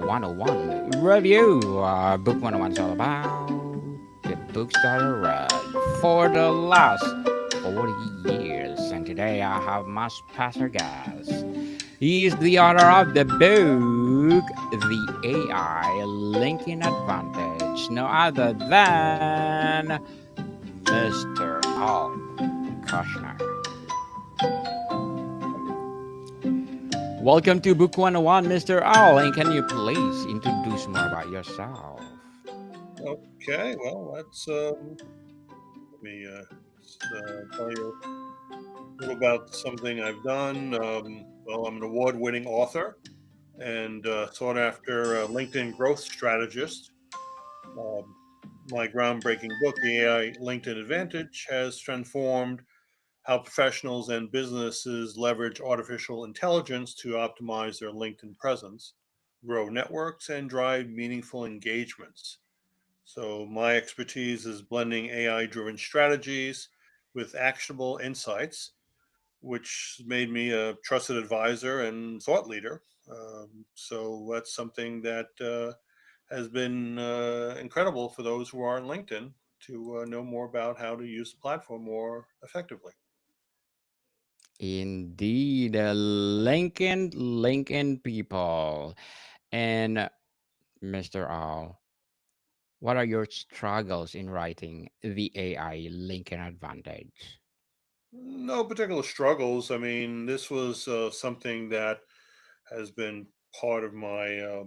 101 review. Book 101 is all about the books that I read for the last 40 years. And today I have my special guest. He is the author of the book, The AI Linking Advantage, no other than Mr. Al Kushner. Welcome to Book 101, Mr. Al, and can you please introduce more about yourself? Okay, well, let me tell you a little about something I've done. Well, I'm an award-winning author and sought after LinkedIn growth strategist. Um, my groundbreaking book, The AI LinkedIn Advantage, has transformed how professionals and businesses leverage artificial intelligence to optimize their LinkedIn presence, grow networks, and drive meaningful engagements. So, my expertise is blending AI driven strategies with actionable insights, which made me a trusted advisor and thought leader. So, that's something that has been incredible for those who are on LinkedIn to know more about how to use the platform more effectively. Indeed, Lincoln people. And Mr. Al, what are your struggles in writing the AI Lincoln Advantage? No particular struggles. I mean, this was something that has been part of my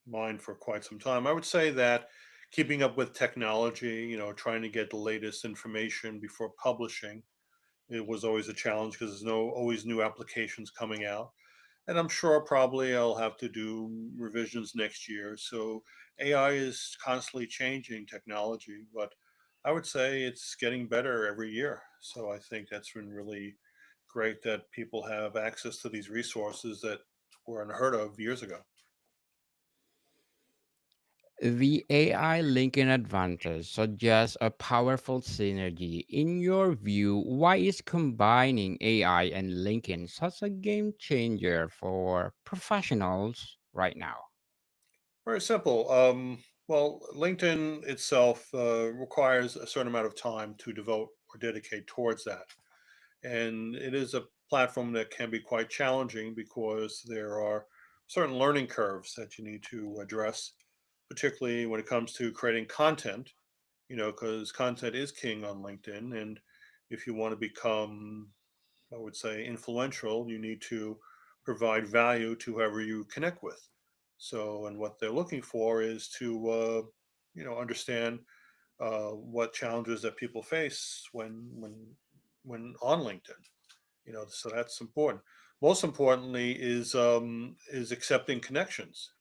mind for quite some time. I would say that keeping up with technology, trying to get the latest information before publishing, it was always a challenge because there's no always new applications coming out. And I'm sure probably I'll have to do revisions next year. So AI is constantly changing technology, but I would say it's getting better every year. So I think that's been really great that people have access to these resources that were unheard of years ago. The AI Lincoln Advantage suggests a powerful synergy. In your view, why is combining AI and Lincoln such a game changer for professionals right now? Very simple. Well, LinkedIn itself requires a certain amount of time to devote or dedicate towards that. And it is a platform that can be quite challenging because there are certain learning curves that you need to address, particularly when it comes to creating content, because content is king on LinkedIn. And if you want to become, I would say, influential, you need to provide value to whoever you connect with. So, and what they're looking for is to, understand what challenges that people face when on LinkedIn. So that's important. Most importantly is accepting connections.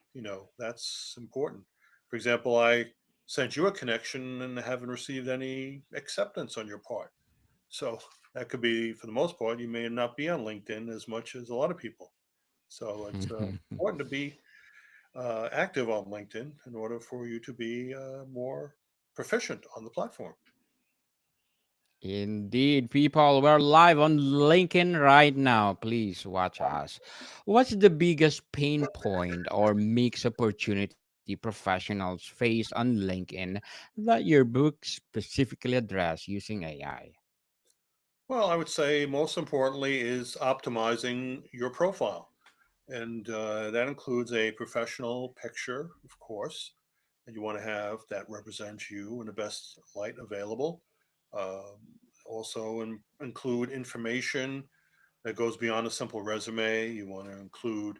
That's important. For example, I sent you a connection and haven't received any acceptance on your part. So that could be, for the most part, you may not be on LinkedIn as much as a lot of people. So it's important to be active on LinkedIn in order for you to be more proficient on the platform. Indeed, people, we're live on LinkedIn right now. Please watch us. What's the biggest pain point or mixed opportunity professionals face on LinkedIn that your book specifically address using AI? Well, I would say most importantly is optimizing your profile. And that includes a professional picture, of course, that you want to have that represents you in the best light available. Um, Also, include information that goes beyond a simple resume. You want to include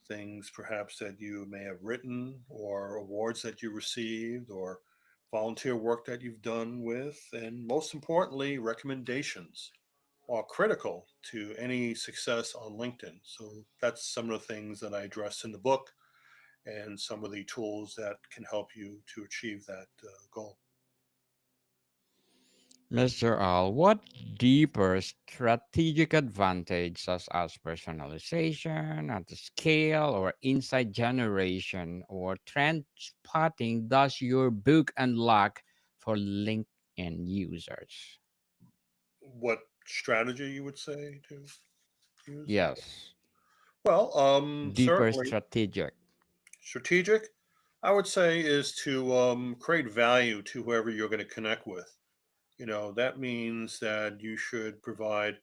things perhaps that you may have written or awards that you received or volunteer work that you've done with. And most importantly, recommendations are critical to any success on LinkedIn. So that's some of the things that I address in the book and some of the tools that can help you to achieve that goal. Mr. Al, what deeper strategic advantage, such as personalization at the scale or insight generation or trend spotting, does your book unlock for LinkedIn users? What strategy you would say to use? Yes, Well, deeper certainly, strategic. Strategic, I would say, is to create value to whoever you're going to connect with. That means that you should provide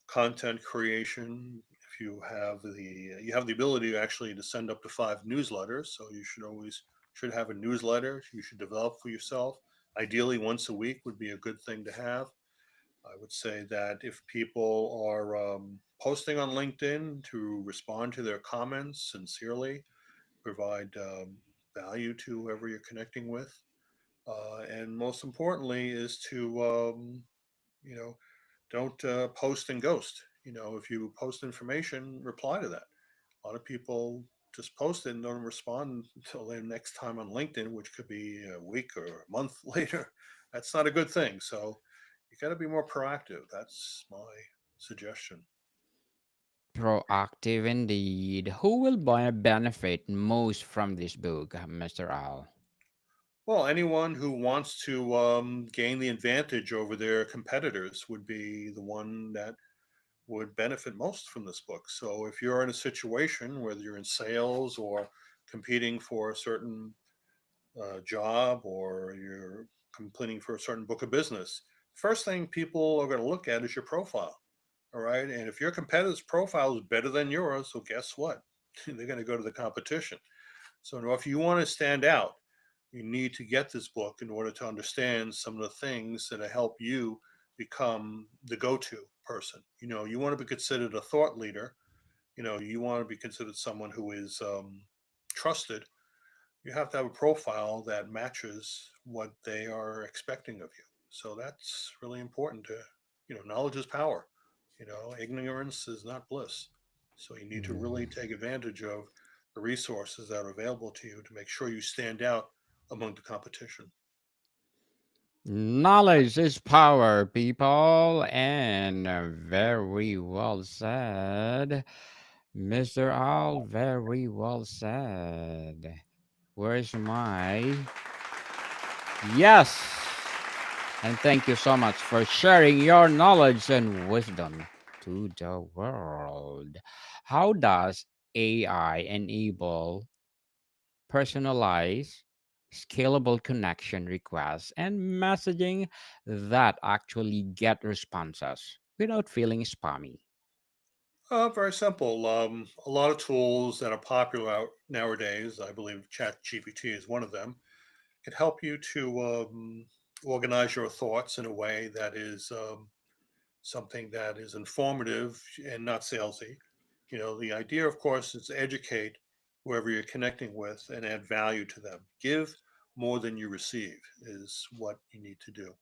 content creation. If you have the ability actually to send up to 5 newsletters, so you should have a newsletter you should develop for yourself. Ideally, once a week would be a good thing to have. I would say that if people are posting on LinkedIn, to respond to their comments sincerely, provide value to whoever you're connecting with, and most importantly is to you know don't post and ghost. If you post information, reply to that. A lot of people just post it and don't respond until their next time on LinkedIn, which could be a week or a month later. That's not a good thing. So you got to be more proactive. That's my suggestion. Proactive indeed. Who will benefit most from this book, Mr. Al? Well, anyone who wants to gain the advantage over their competitors would be the one that would benefit most from this book. So if you're in a situation, whether you're in sales or competing for a certain job, or you're completing for a certain book of business, first thing people are going to look at is your profile. All right. And if your competitor's profile is better than yours, well, guess what? They're going to go to the competition. So if you want to stand out, you need to get this book in order to understand some of the things that help you become the go-to person. You want to be considered a thought leader. You want to be considered someone who is trusted. You have to have a profile that matches what they are expecting of you. So that's really important. Knowledge is power. Ignorance is not bliss. So you need to really Mm. take advantage of the resources that are available to you to make sure you stand out among the competition. Knowledge is power, people, and very well said. Mr. Al, very well said. Where's my. Yes! And thank you so much for sharing your knowledge and wisdom to the world. How does AI enable personalized, scalable connection requests and messaging that actually get responses without feeling spammy? Very simple. A lot of tools that are popular out nowadays, I believe ChatGPT is one of them, can help you to organize your thoughts in a way that is something that is informative and not salesy. The idea, of course, is to educate whoever you're connecting with and add value to them. Give more than you receive is what you need to do.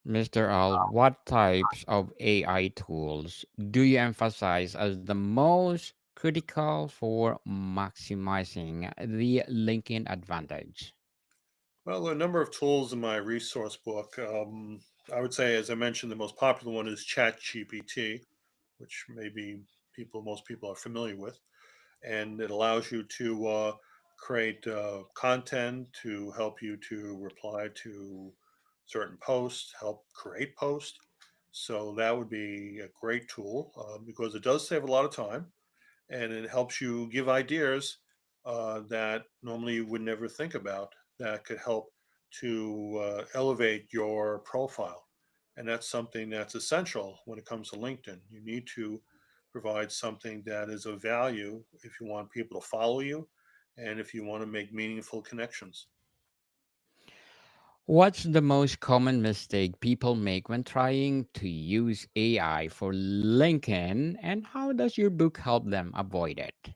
Mr. Al, what types of AI tools do you emphasize as the most critical for maximizing the LinkedIn advantage? Well, there are a number of tools in my resource book. I would say, as I mentioned, the most popular one is ChatGPT, which maybe most people are familiar with, and it allows you to create content to help you to reply to certain posts, help create posts. So that would be a great tool because it does save a lot of time, and it helps you give ideas that normally you would never think about, that could help to elevate your profile. And that's something that's essential when it comes to LinkedIn. You need to provide something that is of value if you want people to follow you and if you want to make meaningful connections. What's the most common mistake people make when trying to use AI for LinkedIn, and how does your book help them avoid it?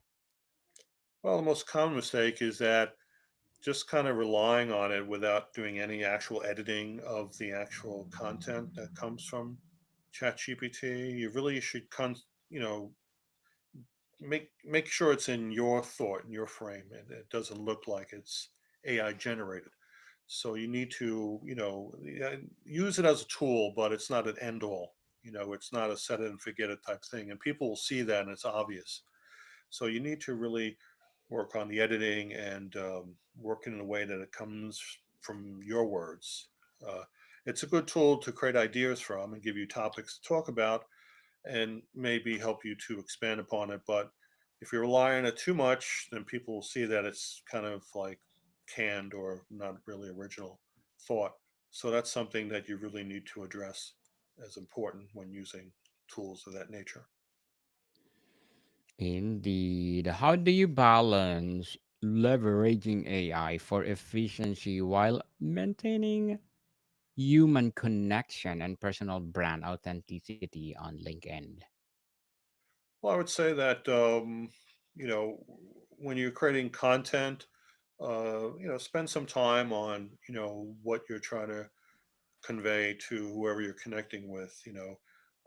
Well, the most common mistake is that just kind of relying on it without doing any actual editing of the actual content that comes from ChatGPT. You really should you know make sure it's in your thought, in your frame, and it doesn't look like it's AI generated. So you need to yeah, use it as a tool, but it's not an end all. It's not a set it and forget it type thing, and people will see that and it's obvious. So you need to really work on the editing and work in a way that it comes from your words. Uh, it's a good tool to create ideas from and give you topics to talk about and maybe help you to expand upon it. But If you rely on it too much, then people will see that it's kind of like canned or not really original thought. So that's something that you really need to address as important when using tools of that nature. Indeed. How do you balance leveraging AI for efficiency while maintaining human connection and personal brand authenticity on LinkedIn? Well, I would say that you know when you're creating content, spend some time on what you're trying to convey to whoever you're connecting with.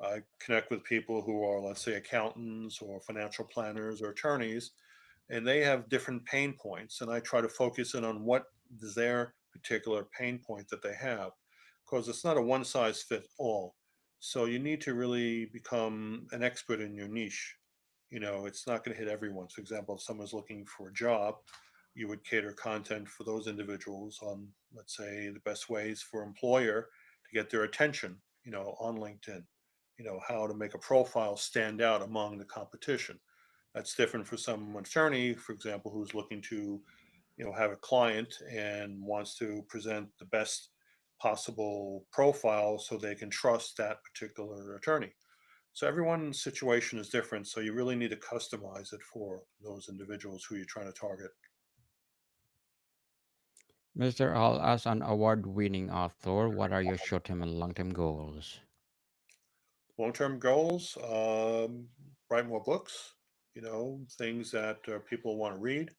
I connect with people who are, let's say, accountants or financial planners or attorneys, and they have different pain points. And I try to focus in on what is their particular pain point that they have, because it's not a one size fit all. So you need to really become an expert in your niche. It's not going to hit everyone. For example, if someone's looking for a job, you would cater content for those individuals on, let's say, the best ways for employer to get their attention, on LinkedIn, how to make a profile stand out among the competition. That's different for some attorney, for example, who's looking to, have a client and wants to present the best possible profile so they can trust that particular attorney. So everyone's situation is different. So you really need to customize it for those individuals who you're trying to target. Mr. Al, as an award winning author, what are your short term and long term goals? Long-term goals, write more books, things that people want to read.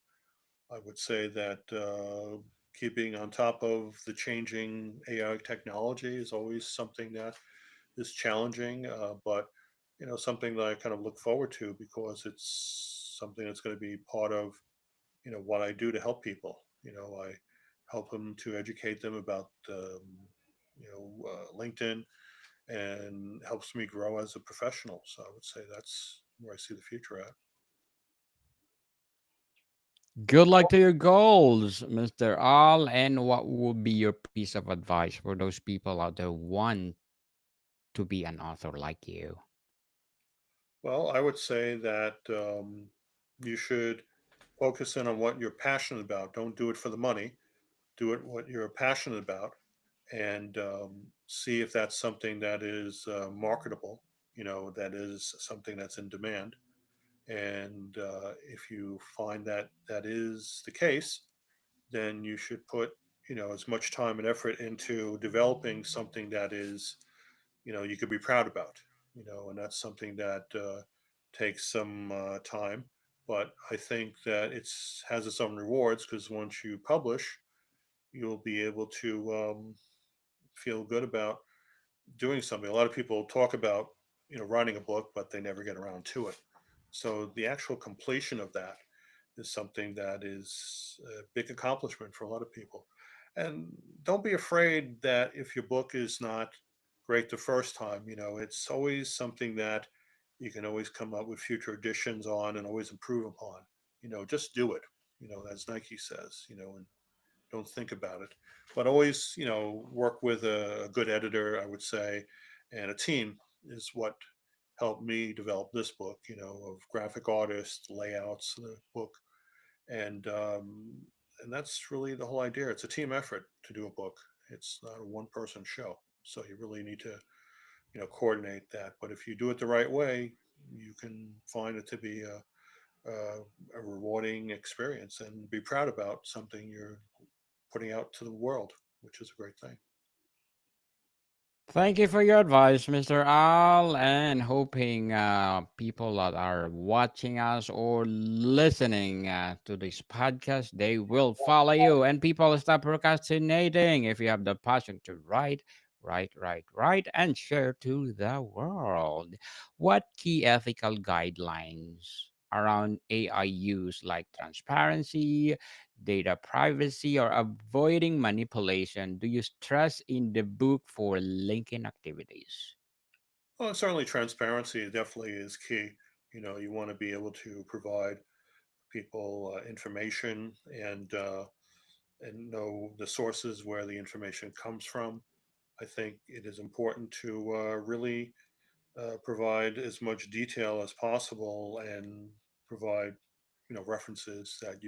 I would say that keeping on top of the changing AI technology is always something that is challenging, but something that I kind of look forward to because it's something that's going to be part of what I do to help people. I help them to educate them about LinkedIn, and helps me grow as a professional. So I would say that's where I see the future at. Good luck to your goals, Mr. Al. And what would be your piece of advice for those people out there who want to be an author like you? Well, I would say that you should focus in on what you're passionate about. Don't do it for the money. Do it what you're passionate about, and see if that's something that is marketable. That is something that's in demand. And if you find that that is the case, then you should put as much time and effort into developing something that is you could be proud about. And that's something that takes some time, but I think that it's has its own rewards, because once you publish, you'll be able to feel good about doing something. A lot of people talk about writing a book, but they never get around to it. So the actual completion of that is something that is a big accomplishment for a lot of people. And don't be afraid that if your book is not great the first time, it's always something that you can always come up with future editions on and always improve upon. Just do it, as Nike says, and don't think about it. But always, work with a good editor, I would say, and a team is what helped me develop this book, of graphic artists, layouts, the book, and um, and that's really the whole idea. It's a team effort to do a book. It's not a one-person show, so you really need to coordinate that. But if you do it the right way, you can find it to be a rewarding experience and be proud about something you're putting out to the world, which is a great thing. Thank you for your advice, Mr. Al, and hoping people that are watching us or listening to this podcast, they will follow you. And people stop procrastinating. If you have the passion to write, and share to the world. What key ethical guidelines around AI use, like transparency, data privacy, or avoiding manipulation, do you stress in the book for linking activities? Well, certainly transparency definitely is key. You want to be able to provide people information, and know the sources where the information comes from. I think it is important to really provide as much detail as possible and provide references that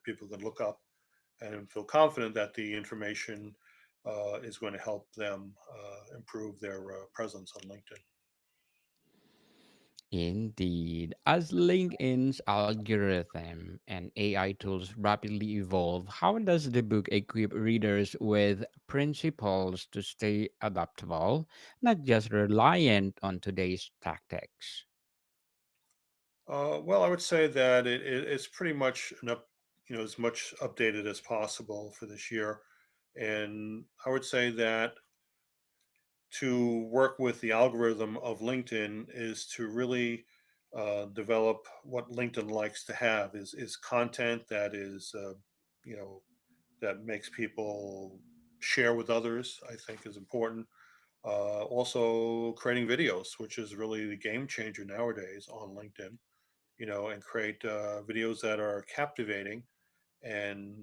people can look up and feel confident that the information is going to help them improve their presence on LinkedIn. Indeed. As LinkedIn's algorithm and AI tools rapidly evolve, how does the book equip readers with principles to stay adaptable, not just reliant on today's tactics? Well, I would say that it's pretty much as much updated as possible for this year, and I would say that to work with the algorithm of LinkedIn is to really develop what LinkedIn likes to have is content that is you know that makes people share with others. I think is important. Also, creating videos, which is really the game changer nowadays on LinkedIn. And create videos that are captivating and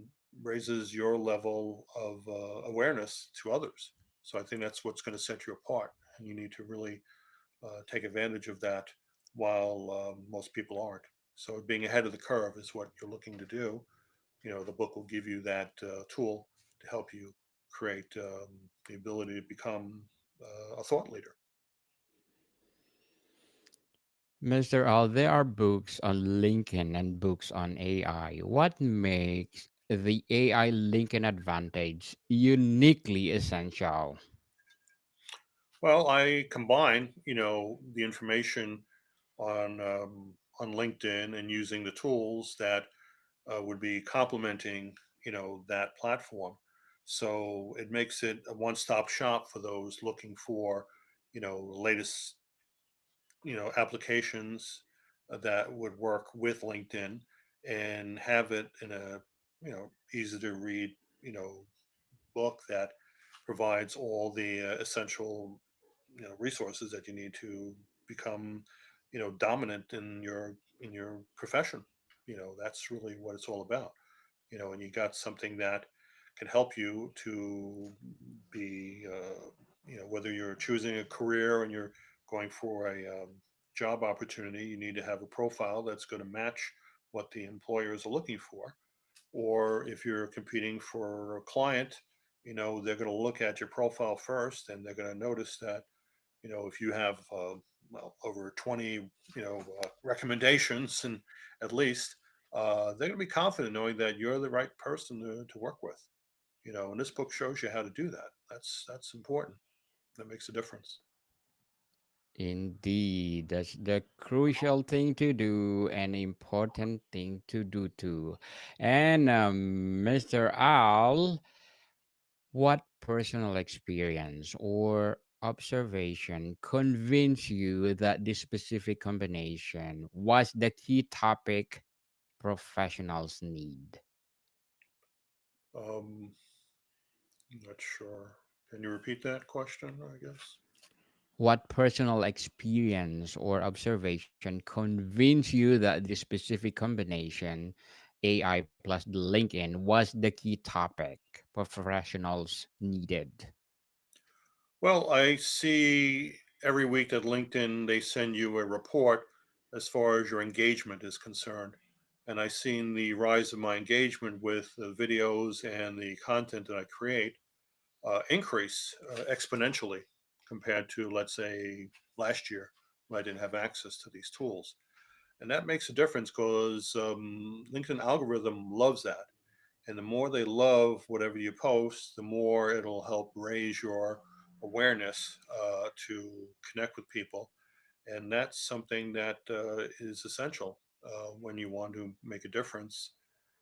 raises your level of awareness to others. So I think that's what's going to set you apart, and you need to really take advantage of that while most people aren't. So being ahead of the curve is what you're looking to do. The book will give you that tool to help you create the ability to become a thought leader. Mr. Al, there are books on Lincoln and books on AI. What makes the AI Lincoln advantage uniquely essential? Well, I combine, the information on LinkedIn and using the tools that would be complementing, that platform. So it makes it a one-stop shop for those looking for, latest, applications that would work with LinkedIn and have it in a, easy to read, book that provides all the essential resources that you need to become dominant in your profession. That's really what it's all about. And you got something that can help you to be whether you're choosing a career and you're going for a job opportunity, you need to have a profile that's going to match what the employers are looking for. Or if you're competing for a client, they're going to look at your profile first, and they're going to notice that if you have over 20 recommendations, and at least they're going to be confident knowing that you're the right person to work with. And this book shows you how to do that. That's important. That makes a difference. Indeed, that's the crucial thing to do and important thing to do too. And Mr. Al, what personal experience or observation convinced you that this specific combination was the key topic professionals need? um, I'm not sure. Can you repeat that question, I guess? What personal experience or observation convinced you that this specific combination, AI plus the LinkedIn, was the key topic professionals needed? Well, I see every week that LinkedIn, they send you a report as far as your engagement is concerned. And I've seen the rise of my engagement with the videos and the content that I create increase exponentially compared to, let's say, last year when I didn't have access to these tools. And that makes a difference because LinkedIn algorithm loves that. And the more they love whatever you post, the more it'll help raise your awareness to connect with people. And that's something that is essential when you want to make a difference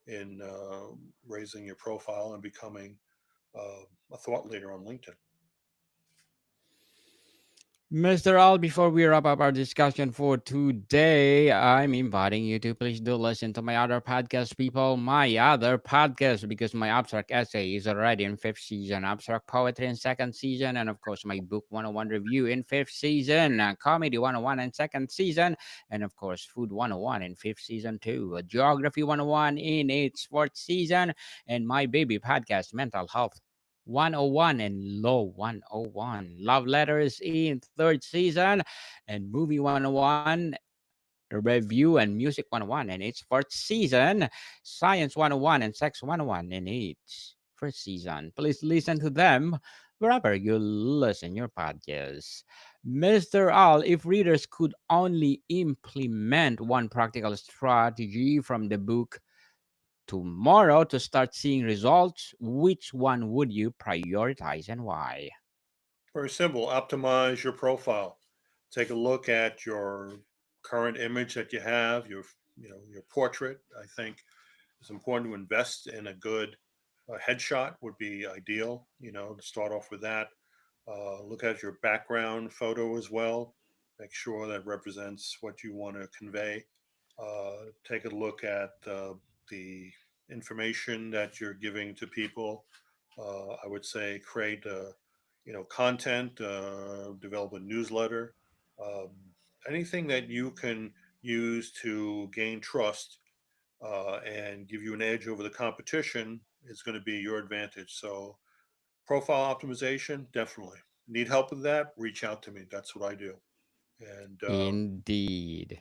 in raising your profile and becoming a thought leader on LinkedIn. Mr. Al, before we wrap up our discussion for today, I'm inviting you to please do listen to my other podcast, people. My other podcast, because my abstract essay is already in fifth season, abstract poetry in second season, and of course, my book 101 review in fifth season, comedy 101 in second season, and of course, food 101 in fifth season too, geography 101 in its fourth season, and my baby podcast, mental health 101 and Low 101. Love Letters in third season and Movie 101 Review and Music 101 in its fourth season, Science 101 and Sex 101 in its first season. Please listen to them wherever you listen your podcasts. Mr. Al, if readers could only implement one practical strategy from the book tomorrow to start seeing results, which one would you prioritize and why? Very simple. Optimize your profile. Take a look at your current image that you have, your portrait. I think it's important to invest in a good headshot would be ideal. To start off with that. Look at your background photo as well. Make sure that represents what you want to convey. Take a look at the information that you're giving to people. I would say create content, develop a newsletter, um, anything that you can use to gain trust and give you an edge over the competition is going to be your advantage. So profile optimization, definitely. Need help with that? Reach out to me. That's what I do. And Indeed. yep,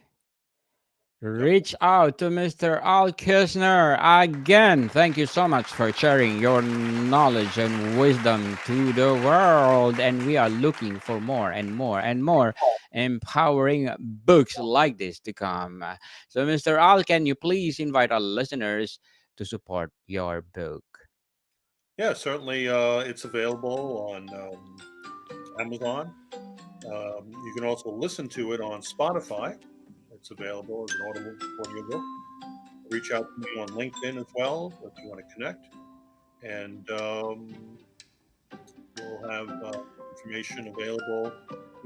Reach out to Mr. Al Kushner. Again, thank you so much for sharing your knowledge and wisdom to the world. And we are looking for more and more and more empowering books like this to come. So, Mr. Al, can you please invite our listeners to support your book? yeah, certainly it's available on Amazon. You can also listen to it on Spotify. It's available as an audible audiobook. Reach out to me on LinkedIn as well if you want to connect. And we'll have information available.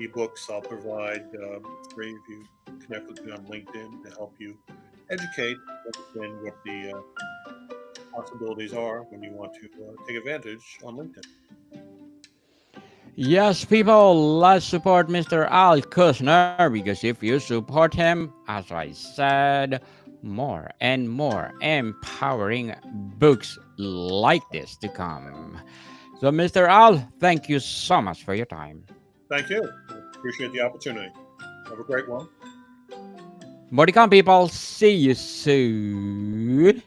Ebooks I'll provide free if you connect with me on LinkedIn to help you educate, understand what the possibilities are when you want to take advantage on LinkedIn. Yes, people, let's support Mr. Al Kushner because if you support him, as I said, more and more empowering books like this to come. So, Mr. Al, thank you so much for your time. Thank you. I appreciate the opportunity. Have a great one. More to come, people. See you soon.